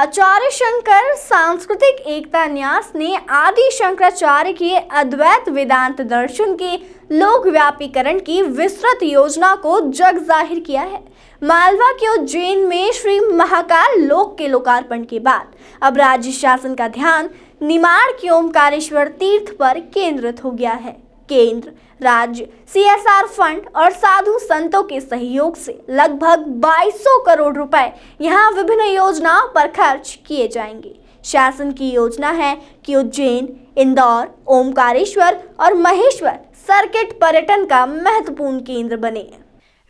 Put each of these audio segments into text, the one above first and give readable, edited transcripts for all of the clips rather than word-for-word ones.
आचार्य शंकर सांस्कृतिक एकता न्यास ने आदि शंकराचार्य के अद्वैत वेदांत दर्शन के लोकव्यापीकरण की विस्तृत योजना को जग जाहिर किया है। मालवा के उज्जैन में श्री महाकाल लोक के लोकार्पण के बाद अब राज्य शासन का ध्यान निमाड़ के ओमकारेश्वर तीर्थ पर केंद्रित हो गया है। केंद्र, राज्य, CSR फंड और साधु संतों के सहयोग से लगभग 2200 करोड़ रुपए यहां विभिन्न योजनाओं पर खर्च किए जाएंगे। शासन की योजना है कि उज्जैन, इंदौर, ओमकारेश्वर और महेश्वर सर्किट पर्यटन का महत्वपूर्ण केंद्र बने।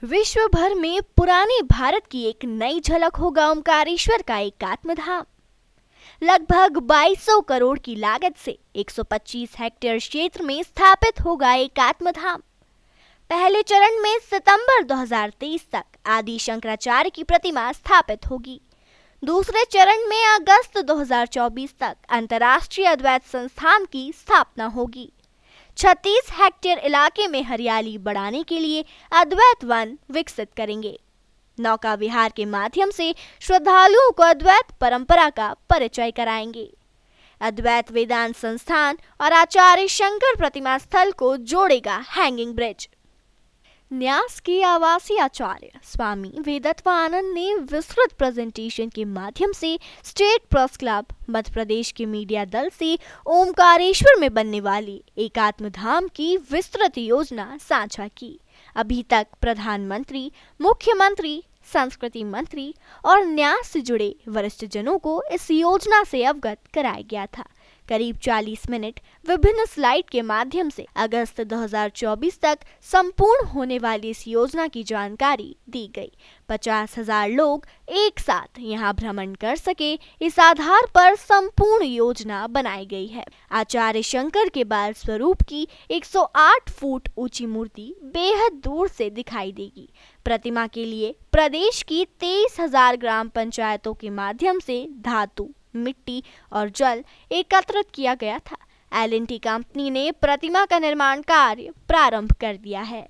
विश्व भर में पुराने भारत की एक नई झलक होगा ओमकारेश्वर का एकात्म धाम। लगभग 2200 करोड़ की लागत से 125 हेक्टेयर क्षेत्र में स्थापित होगा एकात्म धाम। पहले चरण में सितंबर 2023 तक आदि शंकराचार्य की प्रतिमा स्थापित होगी। दूसरे चरण में अगस्त 2024 तक अंतर्राष्ट्रीय अद्वैत संस्थान की स्थापना होगी। 36 हेक्टेयर इलाके में हरियाली बढ़ाने के लिए अद्वैत वन विकसित करेंगे। नौका विहार के माध्यम से श्रद्धालुओं को अद्वैत परंपरा का परिचय कराएंगे। अद्वैत वेदांत संस्थान और आचार्य शंकर प्रतिमा स्थल को जोड़ेगा हैंगिंग ब्रिज। न्यास के आवासीय आचार्य स्वामी वेदत्वानंद ने विस्तृत प्रेजेंटेशन के माध्यम से state press club, Madhya Pradesh के मीडिया दल से ओमकारेश्वर में बनने वाली एकात्म धाम की विस्तृत योजना साझा की। अभी तक प्रधानमंत्री, मुख्यमंत्री, संस्कृति मंत्री और न्यास से जुड़े वरिष्ठ जनों को इस योजना से अवगत कराया गया था। करीब 40 मिनट विभिन्न स्लाइड के माध्यम से अगस्त 2024 तक संपूर्ण होने वाली इस योजना की जानकारी दी गई। 50,000 लोग एक साथ यहां भ्रमण कर सके, इस आधार पर संपूर्ण योजना बनाई गई है। आचार्य शंकर के बाल स्वरूप की 108 फुट ऊंची मूर्ति बेहद दूर से दिखाई देगी। प्रतिमा के लिए प्रदेश की 23,000 ग्राम पंचायतों के माध्यम से धातु, मिट्टी और जल एकत्रित किया गया था। L&T कंपनी ने प्रतिमा का निर्माण कार्य प्रारंभ कर दिया है।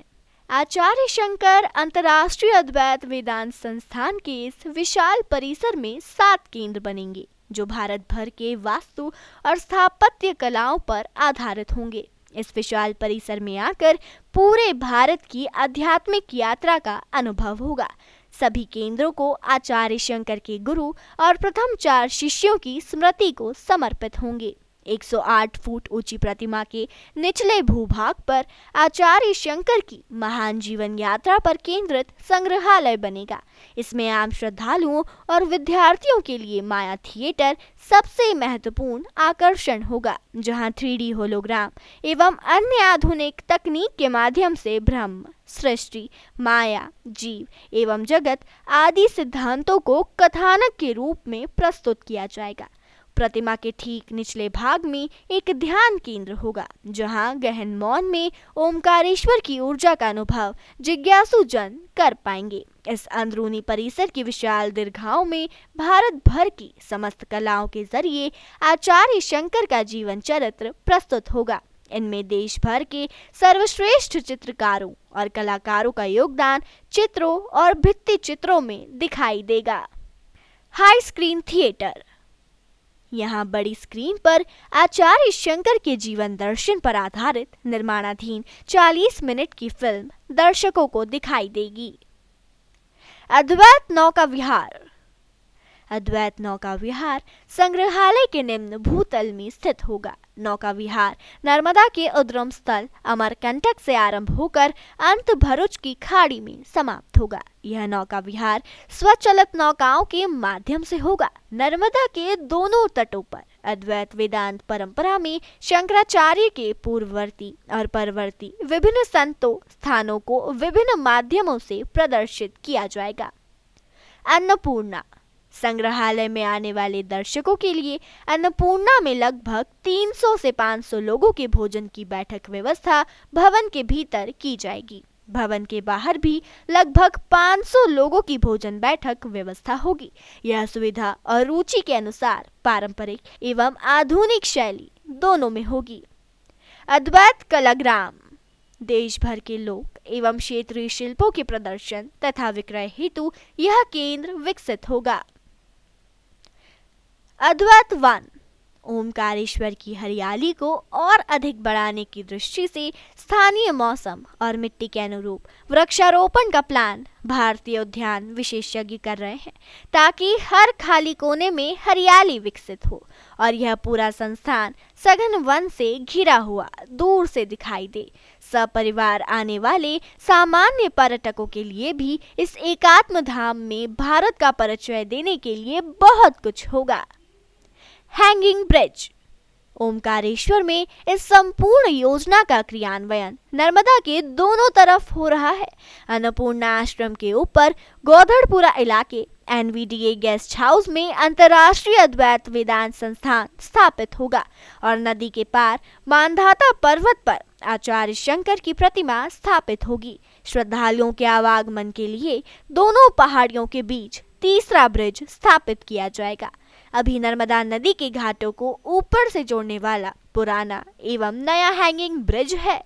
आचार्य शंकर अंतर्राष्ट्रीय अद्वैत वेदांत संस्थान के इस विशाल परिसर में 7 केंद्र बनेंगे, जो भारत भर के वास्तु और स्थापत्य कलाओं पर आधारित होंगे। इस विशाल परिसर में आकर पूरे भारत की आध्यात्मिक यात्रा का अनुभव होगा। सभी केंद्रों को आचार्य शंकर के गुरु और प्रथम 4 शिष्यों की स्मृति को समर्पित होंगे। 108 फुट ऊंची प्रतिमा के निचले भूभाग पर आचार्य शंकर की महान जीवन यात्रा पर केंद्रित संग्रहालय बनेगा। इसमें आम श्रद्धालुओं और विद्यार्थियों के लिए माया थिएटर सबसे महत्वपूर्ण आकर्षण होगा, जहां 3D होलोग्राम एवं अन्य आधुनिक तकनीक के माध्यम से ब्रह्म, सृष्टि, माया, जीव एवं जगत आदि सिद्धांतों को कथानक के रूप में प्रस्तुत किया जाएगा। प्रतिमा के ठीक निचले भाग में एक ध्यान केंद्र होगा, जहां गहन मौन में ओमकारेश्वर की ऊर्जा का अनुभव जिज्ञासु जन कर पाएंगे। इस अंदरूनी परिसर की विशाल दीर्घाओं में भारत भर की समस्त कलाओं के जरिए आचार्य शंकर का जीवन चरित्र प्रस्तुत होगा। इनमें देश भर के सर्वश्रेष्ठ चित्रकारों और कलाकारों का योगदान चित्रों और भित्ति चित्रों में दिखाई देगा। हाई स्क्रीन थिएटर, यहाँ बड़ी स्क्रीन पर आचार्य शंकर के जीवन दर्शन पर आधारित निर्माणाधीन 40 मिनट की फिल्म दर्शकों को दिखाई देगी। अद्वैत नौका विहार। अद्वैत नौका विहार संग्रहालय के निम्न भूतल में स्थित होगा। नौका विहार नर्मदा के उद्गम स्थल अमरकंटक से आरंभ होकर अंत भरूच की खाड़ी में समाप्त होगा। यह नौका विहार स्वचालित नौकाओं के माध्यम से होगा। नर्मदा के दोनों तटों पर अद्वैत वेदांत परंपरा में शंकराचार्य के पूर्ववर्ती और परवर्ती विभिन्न संतों स्थानों को विभिन्न माध्यमों से प्रदर्शित किया जाएगा। अन्नपूर्णा। संग्रहालय में आने वाले दर्शकों के लिए अन्नपूर्णा में लगभग 300 से 500 लोगों के भोजन की बैठक व्यवस्था भवन के भीतर की जाएगी। भवन के बाहर भी लगभग 500 लोगों की भोजन बैठक व्यवस्था होगी। यह सुविधा और रुचि के अनुसार पारंपरिक एवं आधुनिक शैली दोनों में होगी। अद्वैत कलाग्राम। देश भर के लोक एवं क्षेत्रीय शिल्पों के प्रदर्शन तथा विक्रय हेतु यह केंद्र विकसित होगा। अद्वैत वन ओमकारेश्वर की हरियाली को और अधिक बढ़ाने की दृष्टि से स्थानीय मौसम और मिट्टी के अनुरूप वृक्षारोपण का प्लान भारतीय उद्यान विशेषज्ञ कर रहे हैं, ताकि हर खाली कोने में हरियाली विकसित हो और यह पूरा संस्थान सघन वन से घिरा हुआ दूर से दिखाई दे। सपरिवार आने वाले सामान्य पर्यटकों के लिए भी इस एकात्म धाम में भारत का परिचय देने के लिए बहुत कुछ होगा। हैंगिंग ब्रिज ओमकारेश्वर में इस संपूर्ण योजना का क्रियान्वयन नर्मदा के दोनों तरफ हो रहा है। अन्नपूर्णा आश्रम के ऊपर गौधड़पुरा इलाके NVDA गेस्ट हाउस में अंतर्राष्ट्रीय अद्वैत वेदांत संस्थान स्थापित होगा और नदी के पार मानधाता पर्वत पर आचार्य शंकर की प्रतिमा स्थापित होगी। श्रद्धालुओं के आवागमन के लिए दोनों पहाड़ियों के बीच तीसरा ब्रिज स्थापित किया जाएगा। अभी नर्मदा नदी के घाटों को ऊपर से जोड़ने वाला पुराना एवं नया हैंगिंग ब्रिज है।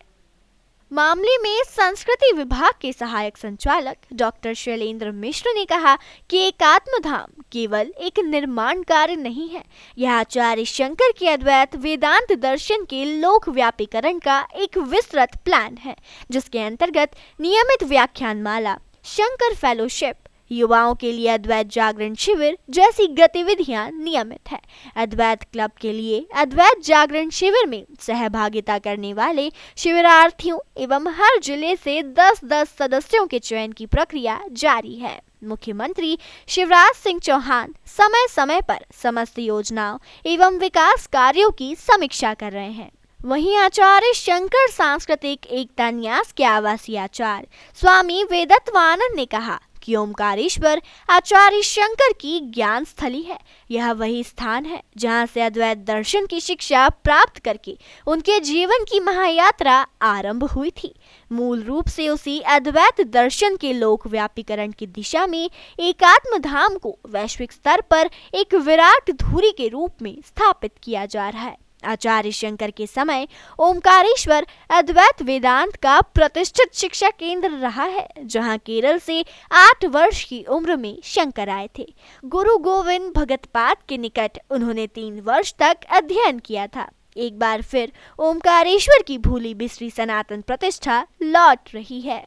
मामले में संस्कृति विभाग के सहायक संचालक डॉक्टर शैलेंद्र मिश्र ने कहा कि एकात्म धाम केवल एक निर्माण कार्य नहीं है, यह आचार्य शंकर के अद्वैत वेदांत दर्शन के लोकव्यापीकरण का एक विस्तृत प्लान है, जिसके अंतर्गत नियमित व्याख्यानमाला, शंकर फेलोशिप, युवाओं के लिए अद्वैत जागरण शिविर जैसी गतिविधियां नियमित है। अद्वैत क्लब के लिए अद्वैत जागरण शिविर में सहभागिता करने वाले शिविरार्थियों एवं हर जिले से 10-10 सदस्यों के चयन की प्रक्रिया जारी है। मुख्यमंत्री शिवराज सिंह चौहान समय समय पर समस्त योजनाओं एवं विकास कार्यों की समीक्षा कर रहे हैं। वहीं आचार्य शंकर सांस्कृतिक एकता न्यास के आवासीय आचार्य स्वामी वेदत्वानंद ने कहा कि ओमकारेश्वर आचार्य शंकर की ज्ञान स्थली है। यह वही स्थान है जहां से अद्वैत दर्शन की शिक्षा प्राप्त करके उनके जीवन की महायात्रा आरंभ हुई थी। मूल रूप से उसी अद्वैत दर्शन के लोकव्यापीकरण की दिशा में एकात्म धाम को वैश्विक स्तर पर एक विराट धुरी के रूप में स्थापित किया जा रहा है। आचार्य शंकर के समय ओमकारेश्वर अद्वैत वेदांत का प्रतिष्ठित शिक्षा केंद्र रहा है, जहां केरल से 8 वर्ष की उम्र में शंकर आए थे। गुरु गोविंद भगतपाद के निकट उन्होंने 3 वर्ष तक अध्ययन किया था। एक बार फिर ओमकारेश्वर की भूली बिसरी सनातन प्रतिष्ठा लौट रही है।